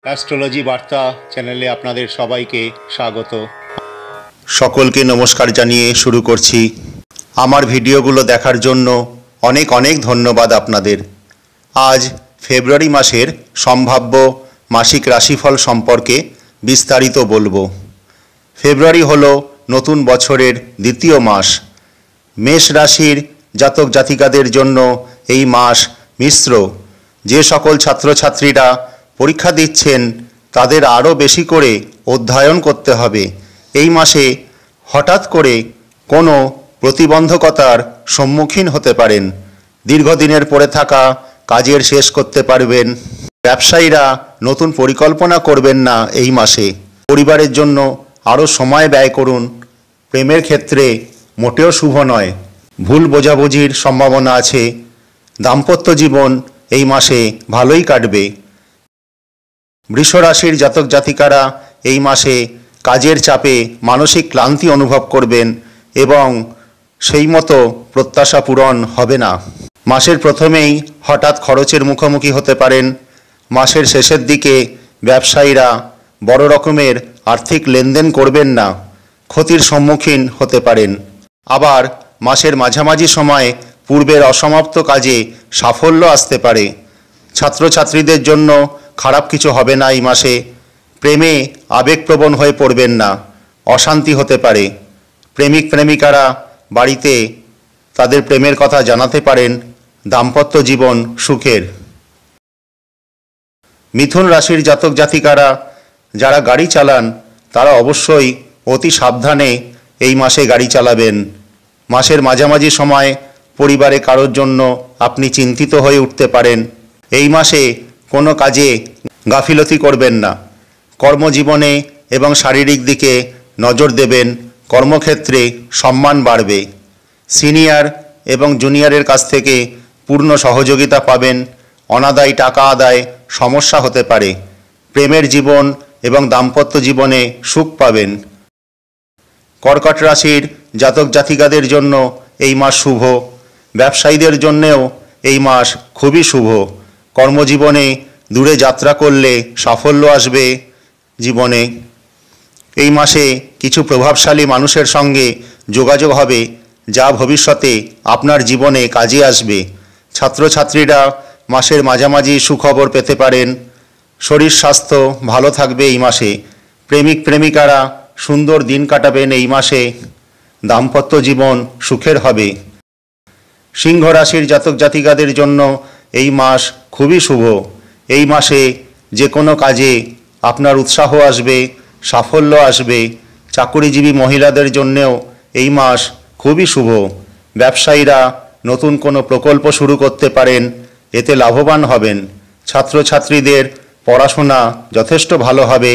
Astrology বার্তা চ্যানেলে আপনাদের সবাইকে স্বাগত। সকলকে নমস্কার জানিয়ে শুরু করছি। আমার ভিডিওগুলো দেখার জন্য অনেক অনেক ধন্যবাদ আপনাদের। আজ ফেব্রুয়ারি মাসের সম্ভাব্য মাসিক রাশিফল সম্পর্কে বিস্তারিত বলবো। ফেব্রুয়ারি হলো নতুন বছরের দ্বিতীয় মাস। মেষ রাশির জাতক জাতিকাদের জন্য এই মাস মিশ্র। যে সকল ছাত্রছাত্রীরা পরীক্ষা দিচ্ছেন তাদের আরও বেশি করে অধ্যয়ন করতে হবে। এই মাসে হঠাৎ করে কোনো প্রতিবন্ধকতার সম্মুখীন হতে পারেন। দীর্ঘদিনের পড়ে থাকা কাজের শেষ করতে পারবেন। ব্যবসায়ীরা নতুন পরিকল্পনা করবেন না এই মাসে। পরিবারের জন্য আরও সময় ব্যয় করুন। প্রেমের ক্ষেত্রে মোটেও শুভ নয়, ভুল বোঝাবুঝির সম্ভাবনা আছে। দাম্পত্য জীবন এই মাসে ভালোই কাটবে। বৃষ রাশির জাতক জাতিকারা এই মাসে কাজের চাপে মানসিক ক্লান্তি অনুভব করবেন এবং সেই মতো প্রত্যাশা পূরণ হবে না। মাসের প্রথমেই হঠাৎ খরচের মুখোমুখি হতে পারেন। মাসের শেষের দিকে ব্যবসায়ীরা বড় রকমের আর্থিক লেনদেন করবেন না, ক্ষতির সম্মুখীন হতে পারেন। আবার মাসের মাঝামাঝি সময়ে পূর্বের অসমাপ্ত কাজে সাফল্য আসতে পারে। ছাত্রছাত্রীদের জন্য খারাপ কিছু হবে না এই মাসে। প্রেমে আবেগপ্রবণ হয়ে পড়বেন না, অশান্তি হতে পারে। প্রেমিক প্রেমিকারা বাড়িতে তাদের প্রেমের কথা জানাতে পারেন। দাম্পত্য জীবন সুখের। মিথুন রাশির জাতক জাতিকারা যারা গাড়ি চালান তারা অবশ্যই অতি সাবধানে এই মাসে গাড়ি চালাবেন। মাসের মাঝামাঝি সময় পরিবারে কারোর জন্য আপনি চিন্তিত হয়ে উঠতে পারেন। এই মাসে কোনো কাজে গাফিলতি করবেন না। কর্মজীবনে এবং শারীরিক দিকে নজর দেবেন। কর্মক্ষেত্রে সম্মান বাড়বে। সিনিয়র এবং জুনিয়রের কাছ থেকে পূর্ণ সহযোগিতা পাবেন। অনাদায়ী টাকা আদায় সমস্যা হতে পারে। প্রেমের জীবন এবং দাম্পত্য জীবনে সুখ পাবেন। কর্কট রাশির জাতক জাতিকাদের জন্য এই মাস শুভ। ব্যবসায়ীদের জন্যেও এই মাস খুবই শুভ। কর্মজীবনে দূরে যাত্রা করলে সাফল্য আসবে জীবনে। এই মাসে কিছু প্রভাবশালী মানুষের সঙ্গে যোগাযোগ হবে যা ভবিষ্যতে আপনার জীবনে কাজে আসবে। ছাত্রছাত্রীরা মাসের মাঝামাঝি সুখবর পেতে পারেন। শরীর স্বাস্থ্য ভালো থাকবে এই মাসে। প্রেমিক প্রেমিকারা সুন্দর দিন কাটাবেন এই মাসে। দাম্পত্য জীবন সুখের হবে। সিংহ রাশির জাতক জাতিকাদের জন্য এই মাস খুবই শুভ। এই মাসে যে কোনো কাজে আপনার উৎসাহ আসবে, সাফল্য আসবে। চাকুরিজীবী মহিলাদের জন্যেও এই মাস খুবই শুভ। ব্যবসায়ীরা নতুন কোনো প্রকল্প শুরু করতে পারেন, এতে লাভবান হবেন। ছাত্রছাত্রীদের পড়াশোনা যথেষ্ট ভালো হবে।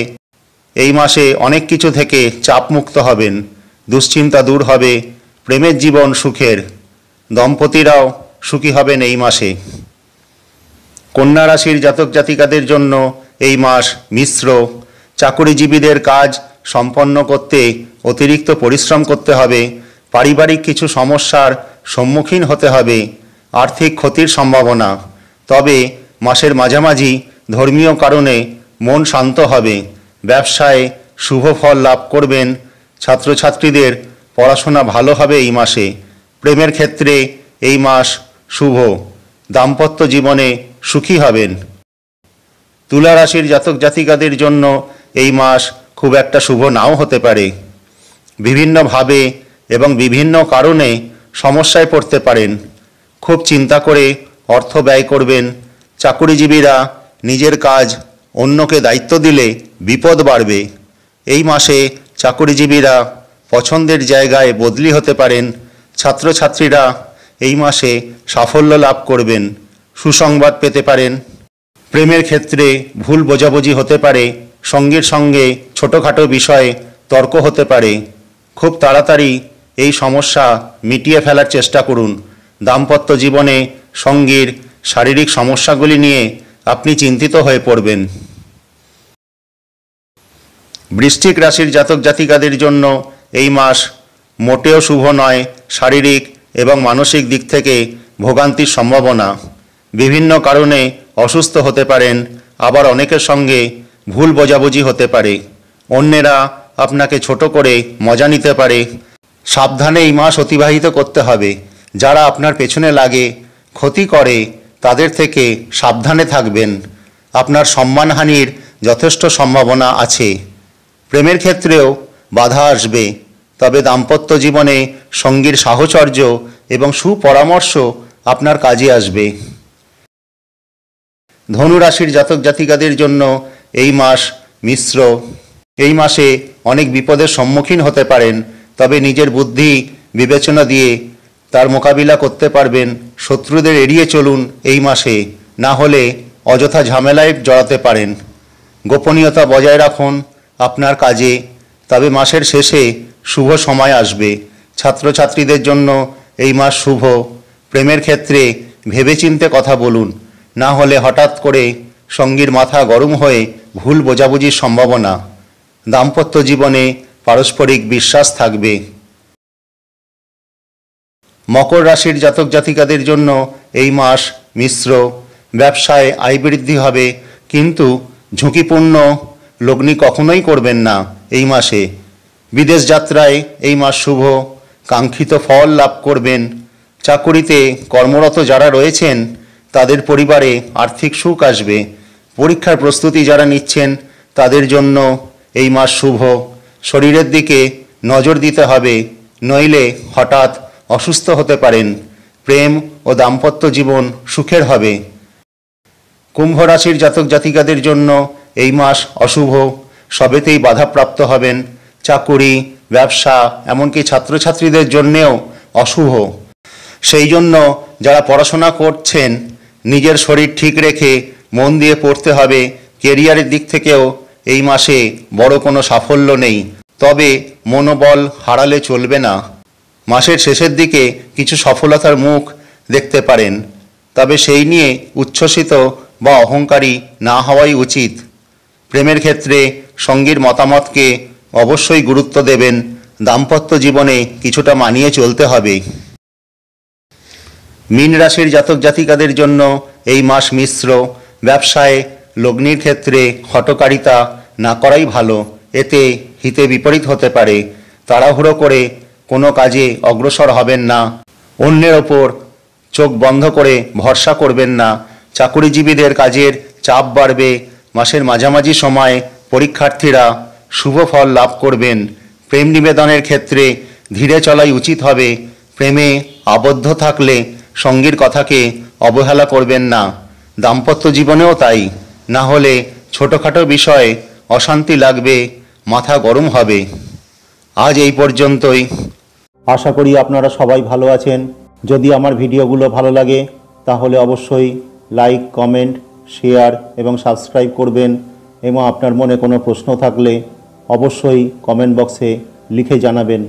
এই মাসে অনেক কিছু থেকে চাপমুক্ত হবেন। দুশ্চিন্তা দূর হবে। প্রেমের জীবন সুখের। দম্পতিরাও সুখী হবেন এই মাসে। কন্যা রাশির জাতক জাতিকাদের জন্য এই মাস মিশ্র। চাকুরিজীবীদের কাজ সম্পন্ন করতে অতিরিক্ত পরিশ্রম করতে হবে। পারিবারিক কিছু সমস্যার সম্মুখীন হতে হবে। আর্থিক ক্ষতির সম্ভাবনা। তবে মাসের মাঝামাঝি ধর্মীয় কারণে মন শান্ত হবে। ব্যবসায় শুভ ফল লাভ করবেন। ছাত্রছাত্রীদের পড়াশোনা ভালো হবে এই মাসে। প্রেমের ক্ষেত্রে এই মাস শুভ। দাম্পত্য জীবনে সুখী হবেন। তুলা রাশির জাতক জাতিকাদের জন্য এই মাস খুব একটা শুভ নাও হতে পারে। বিভিন্নভাবে এবং বিভিন্ন কারণে সমস্যায় পড়তে পারেন। খুব চিন্তা করে অর্থ ব্যয় করবেন। চাকুরিজীবীরা নিজের কাজ অন্যকে দায়িত্ব দিলে বিপদ বাড়বে। এই মাসে চাকুরিজীবীরা পছন্দের জায়গায় বদলি হতে পারেন। ছাত্রছাত্রীরা এই মাসে সাফল্য লাভ করবেন। সুসংবাদ পেতে পারেন। প্রেমের ক্ষেত্রে ভুল বোঝাবুঝি হতে পারে। সঙ্গীর সঙ্গে ছোটোখাটো বিষয়ে তর্ক হতে পারে। খুব তাড়াতাড়ি এই সমস্যা মিটিয়ে ফেলার চেষ্টা করুন। দাম্পত্য জীবনে সঙ্গীর শারীরিক সমস্যাগুলি নিয়ে আপনি চিন্তিত হয়ে পড়বেন। বৃশ্চিক রাশির জাতক জাতিকাদের জন্য এই মাস মোটেও শুভ নয়। শারীরিক এবং মানসিক দিক থেকে ভোগান্তির সম্ভাবনা। বিভিন্ন কারণে অসুস্থ হতে পারেন। আবার অনেকের সঙ্গে ভুল বোঝাবুঝি হতে পারে, অন্যেরা আপনাকে ছোট করে মজা নিতে পারে। সাবধানে এই মাস অতিবাহিত করতে হবে। যারা আপনার পেছনে লাগে, ক্ষতি করে, তাদের থেকে সাবধানে থাকবেন। আপনার সম্মানহানির যথেষ্ট সম্ভাবনা আছে। প্রেমের ক্ষেত্রেও বাধা আসবে, তবে দাম্পত্য জীবনে সঙ্গীর সাহচর্য এবং সুপরামর্শ আপনার কাজে আসবে। ধনু রাশির জাতক জাতিকাদের জন্য এই মাস মিশ্র। এই মাসে অনেক বিপদের সম্মুখীন হতে পারেন, তবে নিজের বুদ্ধি বিবেচনা দিয়ে তার মোকাবিলা করতে পারবেন। শত্রুদের এড়িয়ে চলুন এই মাসে, না হলে অযথা ঝামেলায় জড়াতে পারেন। গোপনীয়তা বজায় রাখুন আপনার কাজে, তবে মাসের শেষে শুভ সময় আসবে। ছাত্রছাত্রীদের জন্য এই মাস শুভ। প্রেমের ক্ষেত্রে ভেবেচিন্তে কথা বলুন, না হলে হঠাৎ করে সঙ্গীর মাথা গরম হয়ে ভুল বোঝাবুঝির সম্ভাবনা। দাম্পত্য জীবনে পারস্পরিক বিশ্বাস থাকবে। মকর রাশির জাতক জাতিকাদের জন্য এই মাস মিশ্র। ব্যবসায় আয় বৃদ্ধি হবে, কিন্তু ঝুঁকিপূর্ণ লগ্নি কখনোই করবেন না এই মাসে। বিদেশ যাত্রায় এই মাস শুভ, কাঙ্ক্ষিত ফল লাভ করবেন। চাকুরিতে কর্মরত যারা রয়েছেন তাদের পরিবারে আর্থিক সুখ আসবে। পরীক্ষার প্রস্তুতি যারা নিচ্ছেন তাদের জন্য এই মাস শুভ। শরীরের দিকে নজর দিতে হবে, নইলে হঠাৎ অসুস্থ হতে পারেন। প্রেম ও দাম্পত্য জীবন সুখের হবে। কুম্ভ রাশির জাতক জাতিকাদের জন্য এই মাস অশুভ। সবেতেই বাধাপ্রাপ্ত হবেন। চাকুরি, ব্যবসা, এমনকি ছাত্রছাত্রীদের জন্যেও অশুভ। সেই জন্য যারা পড়াশোনা করছেন নিজের শরীর ঠিক রেখে মন দিয়ে পড়তে হবে। কেরিয়ারের দিক থেকেও এই মাসে বড় কোনো সাফল্য নেই, তবে মনোবল হারালে চলবে না। মাসের শেষের দিকে কিছু সফলতার মুখ দেখতে পারেন, তবে সেই নিয়ে উচ্ছ্বসিত বা অহংকারী না হওয়াই উচিত। প্রেমের ক্ষেত্রে সঙ্গীর মতামতকে অবশ্যই গুরুত্ব দেবেন। দাম্পত্য জীবনে কিছুটা মানিয়ে চলতে হবে। মীন রাশির জাতক জাতিকাদের জন্য এই মাস মিশ্র। ব্যবসায় লগ্নির ক্ষেত্রে হঠকারিতা না করাই ভালো, এতে হিতে বিপরীত হতে পারে। তাড়াহুড়ো করে কোনো কাজে অগ্রসর হবেন না। অন্যের ওপর চোখ বন্ধ করে ভরসা করবেন না। চাকুরিজীবীদের কাজের চাপ বাড়বে। মাসের মাঝামাঝি সময়ে পরীক্ষার্থীরা শুভ ফল লাভ করবেন। প্রেম নিবেদনের ক্ষেত্রে ধীরে চলাই উচিত হবে। প্রেমে আবদ্ধ থাকলে সঙ্গীর কথাকে অবহেলা করবেন না। দাম্পত্য জীবনেও তাই, না হলে ছোটোখাটো বিষয়ে অশান্তি লাগবে, মাথা গরম হবে। আজ এই পর্যন্তই। আশা করি আপনারা সবাই ভালো আছেন। যদি আমার ভিডিওগুলো ভালো লাগে তাহলে অবশ্যই লাইক, কমেন্ট, শেয়ার এবং সাবস্ক্রাইব করবেন। এবং আপনার মনে কোনো প্রশ্ন থাকলে অবশ্যই কমেন্ট বক্সে লিখে জানাবেন।